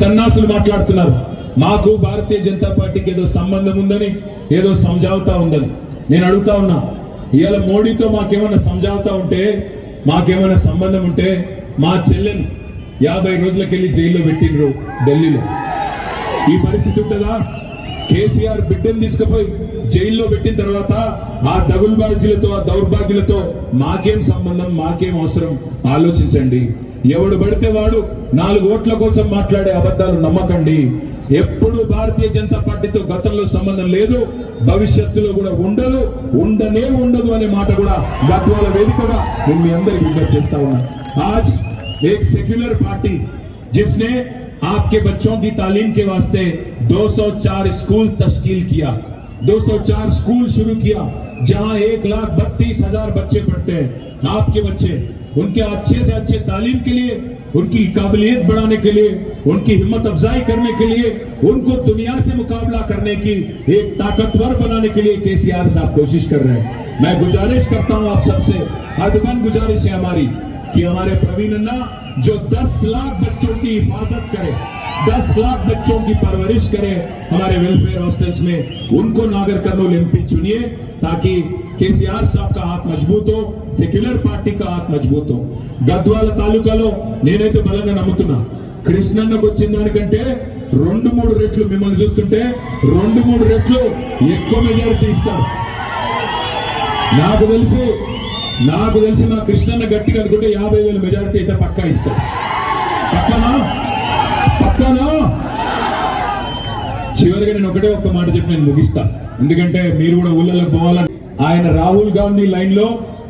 సన్నాసులు మాట్లాడుతున్నారు మాకు భారతీయ జనతా పార్టీకి ఏదో సంబంధం ఉందని, ఏదో సమझौता ఉందని. నేను అడుగుతా ఉన్నా, ఇవాళ మోడీతో మాకేమైనా సమझौता ఉంటే, మాకేమైనా సంబంధం ఉంటే మా చెల్లెను 50 రోజులకెళ్ళి జైల్లో పెట్టిండ్రు ఢిల్లీలో. ఈ పరిస్థితి ఉంటుందా? కేసీఆర్ బిడ్డను తీసుకుపోయి జైల్లో పెట్టిన తర్వాత ఆ దగులుబాజీలతో, ఆ దౌర్భాగ్యులతో మాకేం సంబంధం, మాకేం అవసరం? ఆలోచించండి. ఎవడు పడితే వాడు 4 ఓట్ల కోసం మాట్లాడే అబద్ధాలు నమ్మకండి. ఎప్పుడు భారతీయ జనతా పార్టీతో గతంలో సంబంధం లేదు, భవిష్యత్తులో కూడా ఉండదు, ఉండదు అనే మాట కూడా గద్వాల వేదికగా నేను మీ అందరికి విజ్ఞప్తి చేస్తా ఉన్నా. आज एक सेक्युलर पार्टी जिसने आपके बच्चों की तालीम के वास्ते 204 स्कूल तश्कील किया, 204 स्कूल शुरू किया, जहां 1,32,000 बच्चे पढ़ते हैं. आपके बच्चे उनके अच्छे से अच्छे तालीम के लिए, उनकी काबिलियत बढ़ाने के लिए, उनकी हिम्मत अफजाई करने के लिए, उनको दुनिया से मुकाबला करने की एक ताकतवर बनाने के लिए केसीआर साहब कोशिश कर रहे हैं. मैं गुजारिश करता हूं आप सबसे, हदबंद गुजारिश है हमारी कि हमारे प्रवीण अन्ना जो 10 लाख बच्चों की हिफाजत करे, 10 लाख बच्चों की परवरिश करे हमारे वेलफेयर हॉस्टल्स में, उनको नागर कर्नूल एमपी चुनिए ताकि केसीआर साहब का हाथ मजबूत हो, सेक्युलर पार्टी का हाथ मजबूत हो. గద్వాల తాలూకాలో నేనైతే బలంగా నమ్ముతున్నా, కృష్ణన్నకు వచ్చిన దానికంటే 2-3 రెట్లు, మిమ్మల్ని చూస్తుంటే 2-3 రెట్లు ఎక్కువ మెజారిటీ ఇస్తారు. నాకు తెలిసి మా కృష్ణన్న గట్టిగా అనుకుంటే 50,000 మెజారిటీ అయితే పక్కా ఇస్తారు. పక్కానా? చివరిగా నేను ఒకటే ఒక్క మాట చెప్పి నేను ముగిస్తా, ఎందుకంటే మీరు కూడా ఊళ్ళలోకి పోవాలని. ఆయన రాహుల్ గాంధీ లైన్ లో,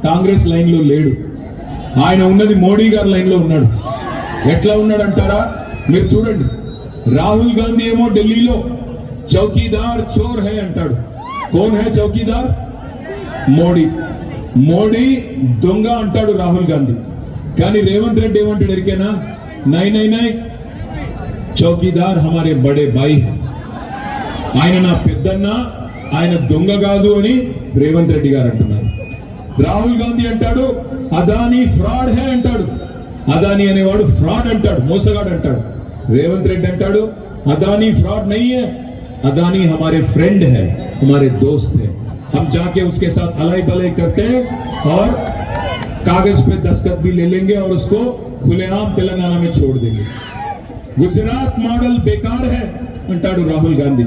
కాంగ్రెస్ లైన్ లో లేడు. ఆయన ఉన్నది మోడీ గారి లైన్ లో ఉన్నాడు. ఎట్లా ఉన్నాడు అంటారా? మీరు చూడండి. రాహుల్ గాంధీ ఏమో ఢిల్లీలో చౌకీదార్ చోర్ హై అంటాడు. కోన్ హై చౌకీదార్? మోడీ దొంగ అంటాడు రాహుల్ గాంధీ. కానీ రేవంత్ రెడ్డి ఏమంటాడు ఎరికేనా? నై చౌకీదార్ హమారే బడే బాయ్. ఆయన నా పెద్దన్న, ఆయన దొంగ కాదు అని రేవంత్ రెడ్డి గారు అంటున్నారు. రాహుల్ గాంధీ అంటాడు అదానీ ఫ్రాడ్ హే అంటాడు. అదానీ అనేవాడు ఫ్రాడ్ అంటాడు, మోసగాడు అంటాడు. రేవంత్ రెడ్డి అంటాడు అదానీ ఫ్రాడ్ నహీ హై, అదానీ हमारे फ्रेंड है, हमारे दोस्त है, हम जाके उसके साथ अलाई बलाई करते हैं और कागज पे दस्तखत भी ले लेंगे और उसको खुलेआम तेलंगाना में छोड़ देंगे. गुजरात मॉडल बेकार है అంటాడు రాహుల్ గాంధీ.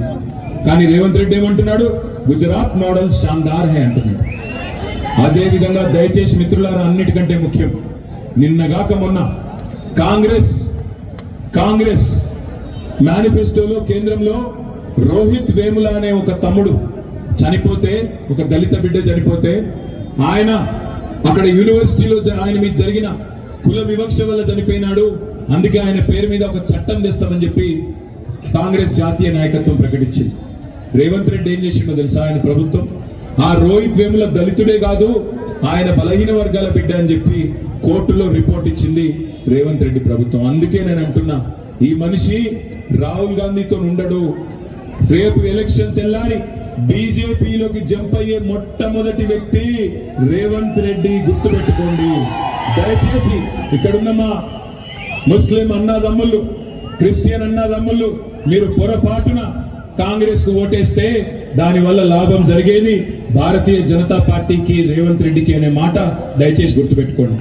కానీ రేవంత్ రెడ్డి ఏమంటున్నాడు? గుజరాత్ మోడల్ షాందార్ హై అంటున్నాడు. అదే విధంగా దయచేసి మిత్రులారా, అన్నిటికంటే ముఖ్యం, నిన్నగాక మొన్న కాంగ్రెస్ మేనిఫెస్టోలో కేంద్రంలో రోహిత్ వేముల అనే ఒక తమ్ముడు చనిపోతే, ఒక దళిత బిడ్డ చనిపోతే, ఆయన అక్కడ యూనివర్సిటీలో ఆయన మీద జరిగిన కుల వివక్ష వల్ల చనిపోయినాడు, అందుకే ఆయన పేరు మీద ఒక చట్టం తెస్తామని చెప్పి కాంగ్రెస్ జాతీయ నాయకత్వం ప్రకటించింది. రేవంత్ రెడ్డి ఏం చేసిండో తెలుసా? ఆయన ప్రభుత్వం ఆ రోహిత్ వేముల దళితుడే కాదు, ఆయన బలహీన వర్గాల బిడ్డ అని చెప్పి కోర్టులో రిపోర్ట్ ఇచ్చింది రేవంత్ రెడ్డి ప్రభుత్వం. అందుకే నేను అంటున్నా, ఈ మనిషి రాహుల్ గాంధీతో ఉండడు. రేపు ఎలక్షన్ తెల్లారి బీజేపీలోకి జంప్ అయ్యే మొట్టమొదటి వ్యక్తి రేవంత్ రెడ్డి, గుర్తుపెట్టుకోండి. దయచేసి ఇక్కడున్న మా ముస్లిం అన్నాదమ్ముళ్ళు, క్రిస్టియన్ అన్నాదమ్ముళ్ళు, మీరు పొరపాటున కాంగ్రెస్ కు ఓటేస్తే దానివల్ల లాభం జరిగేది భారతీయ జనతా పార్టీకి, రేవంత్ రెడ్డికి అనే మాట దయచేసి గుర్తుపెట్టుకోండి.